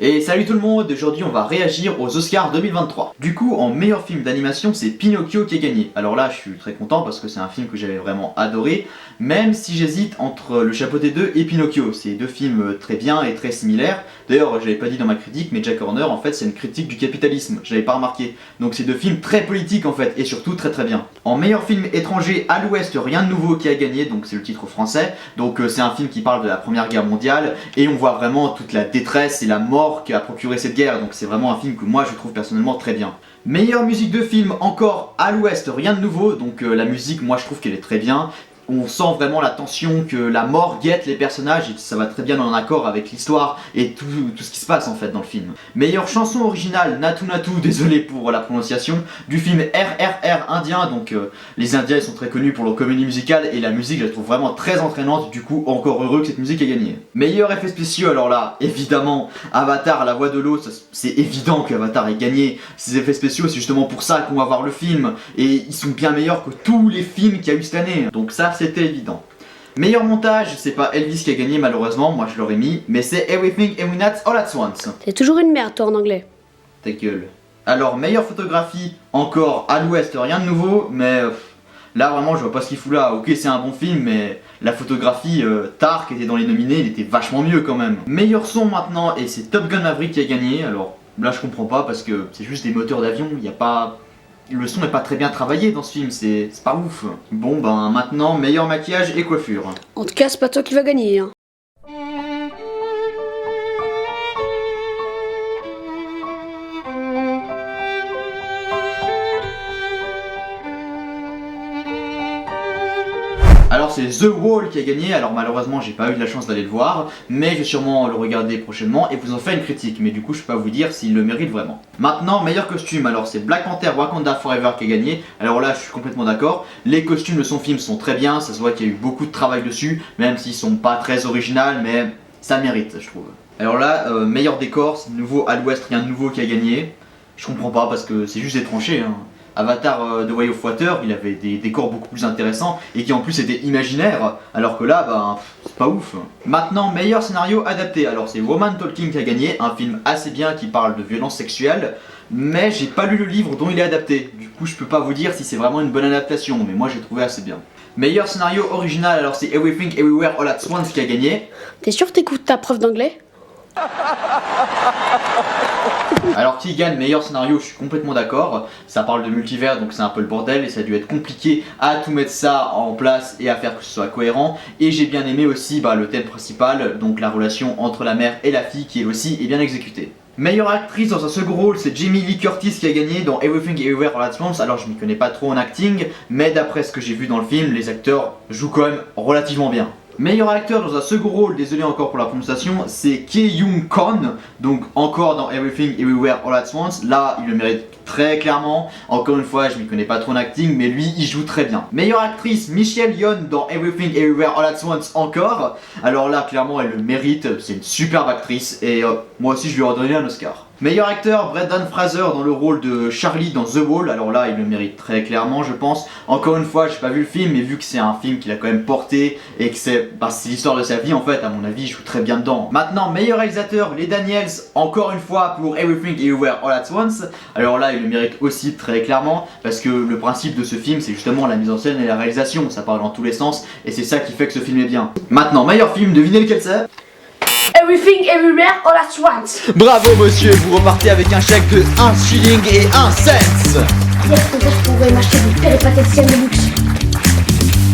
Et salut tout le monde, aujourd'hui on va réagir aux Oscars 2023. Du coup, en meilleur film d'animation, c'est Pinocchio qui a gagné. Alors là, je suis très content parce que c'est un film que j'avais vraiment adoré, même si j'hésite entre Le Chapeauté 2 et Pinocchio. C'est deux films très bien et très similaires. D'ailleurs, je l'avais pas dit dans ma critique, mais Jack Horner, en fait, c'est une critique du capitalisme. Je l'avais pas remarqué. Donc c'est deux films très politiques en fait, et surtout très très bien. En meilleur film étranger, À l'Ouest, rien de nouveau qui a gagné, donc c'est le titre français. Donc c'est un film qui parle de la Première Guerre mondiale, et on voit vraiment toute la détresse et la mort qu'a procuré cette guerre, donc c'est vraiment un film que moi je trouve personnellement très bien. Meilleure musique de film, encore À l'Ouest, rien de nouveau, donc la musique moi je trouve qu'elle est très bien. On sent vraiment la tension, que la mort guette les personnages et ça va très bien en accord avec l'histoire et tout ce qui se passe en fait dans le film. Meilleure chanson originale, Natu Natu, désolé pour la prononciation, du film RRR indien, donc les Indiens ils sont très connus pour leur comédie musicale et la musique je la trouve vraiment très entraînante, du coup encore heureux que cette musique ait gagné. Meilleurs effets spéciaux, alors là évidemment Avatar, la voix de l'eau, c'est évident qu'Avatar ait gagné. Ces effets spéciaux c'est justement pour ça qu'on va voir le film et ils sont bien meilleurs que tous les films qu'il y a eu cette année, donc ça c'était évident. Meilleur montage, c'est pas Elvis qui a gagné malheureusement, moi je l'aurais mis, mais c'est Everything Everywhere All at Once. C'est toujours une merde toi en anglais. Ta gueule. Alors meilleure photographie, encore À l'Ouest, rien de nouveau, mais là vraiment je vois pas ce qu'il fout là. Ok c'est un bon film, mais la photographie, Tar qui était dans les nominés, il était vachement mieux quand même. Meilleur son maintenant, et c'est Top Gun Maverick qui a gagné, alors là je comprends pas parce que c'est juste des moteurs d'avion, il y a pas... Le son est pas très bien travaillé dans ce film, c'est pas ouf. Bon ben maintenant, meilleur maquillage et coiffure. En tout cas, c'est pas toi qui vas gagner, hein. Alors c'est The Wall qui a gagné, alors malheureusement j'ai pas eu de la chance d'aller le voir, mais je vais sûrement le regarder prochainement et vous en faire une critique, mais du coup je peux pas vous dire s'il le mérite vraiment. Maintenant, meilleur costume, alors c'est Black Panther Wakanda Forever qui a gagné, alors là je suis complètement d'accord, les costumes de son film sont très bien, ça se voit qu'il y a eu beaucoup de travail dessus, même s'ils sont pas très originaux, mais ça mérite je trouve. Alors là, meilleur décor, c'est nouveau À l'Ouest, rien de nouveau qui a gagné, je comprends pas parce que c'est juste des tranchées hein. Avatar The Way of Water, il avait des décors beaucoup plus intéressants et qui en plus étaient imaginaires, alors que là, ben, c'est pas ouf. Maintenant, meilleur scénario adapté, alors c'est Woman Talking qui a gagné, un film assez bien qui parle de violence sexuelle, mais j'ai pas lu le livre dont il est adapté, du coup je peux pas vous dire si c'est vraiment une bonne adaptation, mais moi j'ai trouvé assez bien. Meilleur scénario original, alors c'est Everything Everywhere All at Once qui a gagné. T'es sûr que t'écoutes ta prof d'anglais? Alors qui gagne meilleur scénario, je suis complètement d'accord, ça parle de multivers donc c'est un peu le bordel et ça a dû être compliqué à tout mettre ça en place et à faire que ce soit cohérent. Et j'ai bien aimé aussi le thème principal, donc la relation entre la mère et la fille qui elle aussi est bien exécutée. Meilleure actrice dans un second rôle, c'est Jamie Lee Curtis qui a gagné dans Everything Everywhere All at Once. Alors je m'y connais pas trop en acting, mais d'après ce que j'ai vu dans le film, les acteurs jouent quand même relativement bien. Meilleur acteur dans un second rôle, désolé encore pour la prononciation, c'est Ki Young Kon, donc encore dans Everything Everywhere All at Once. Là, il le mérite très clairement. Encore une fois, je m'y connais pas trop en acting, mais lui, il joue très bien. Meilleure actrice, Michelle Yeoh dans Everything Everywhere All at Once encore. Alors là, clairement, elle le mérite. C'est une superbe actrice et moi aussi, je lui ai redonné un Oscar. Meilleur acteur, Brendan Fraser dans le rôle de Charlie dans The Wall, alors là il le mérite très clairement je pense. Encore une fois j'ai pas vu le film mais vu que c'est un film qu'il a quand même porté et que c'est l'histoire de sa vie en fait, à mon avis il joue très bien dedans. Maintenant meilleur réalisateur, les Daniels, encore une fois pour Everything Everywhere All at Once. Alors là il le mérite aussi très clairement parce que le principe de ce film c'est justement la mise en scène et la réalisation, ça parle dans tous les sens et c'est ça qui fait que ce film est bien. Maintenant meilleur film, devinez lequel c'est? Everything Everywhere All at Once. Bravo monsieur, vous repartez avec un chèque de 1 shilling et 1 cent. Yes, ton père pourrait m'acheter des péripathéticiennes de luxe.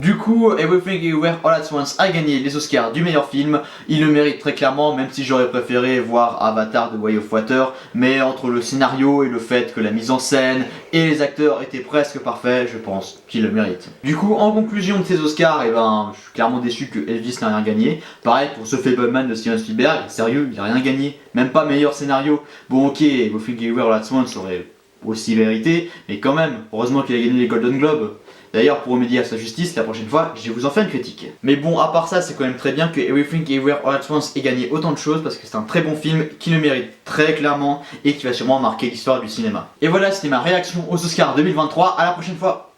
Du coup, Everything Everywhere All at Once a gagné les Oscars du meilleur film. Il le mérite très clairement, même si j'aurais préféré voir Avatar The Way of Water. Mais entre le scénario et le fait que la mise en scène et les acteurs étaient presque parfaits, je pense qu'il le mérite. Du coup, en conclusion de ces Oscars, je suis clairement déçu que Elvis n'a rien gagné. Pareil pour The Fableman de Steven Spielberg, sérieux, il n'a rien gagné. Même pas meilleur scénario. Bon ok, Everything Everywhere All at Once aurait aussi mérité, mais quand même, heureusement qu'il a gagné les Golden Globes. D'ailleurs, pour remédier à sa justice, la prochaine fois, je vais vous en faire une critique. Mais bon, à part ça, c'est quand même très bien que Everything Everywhere All at Once ait gagné autant de choses parce que c'est un très bon film qui le mérite très clairement et qui va sûrement marquer l'histoire du cinéma. Et voilà, c'était ma réaction aux Oscars 2023. À la prochaine fois.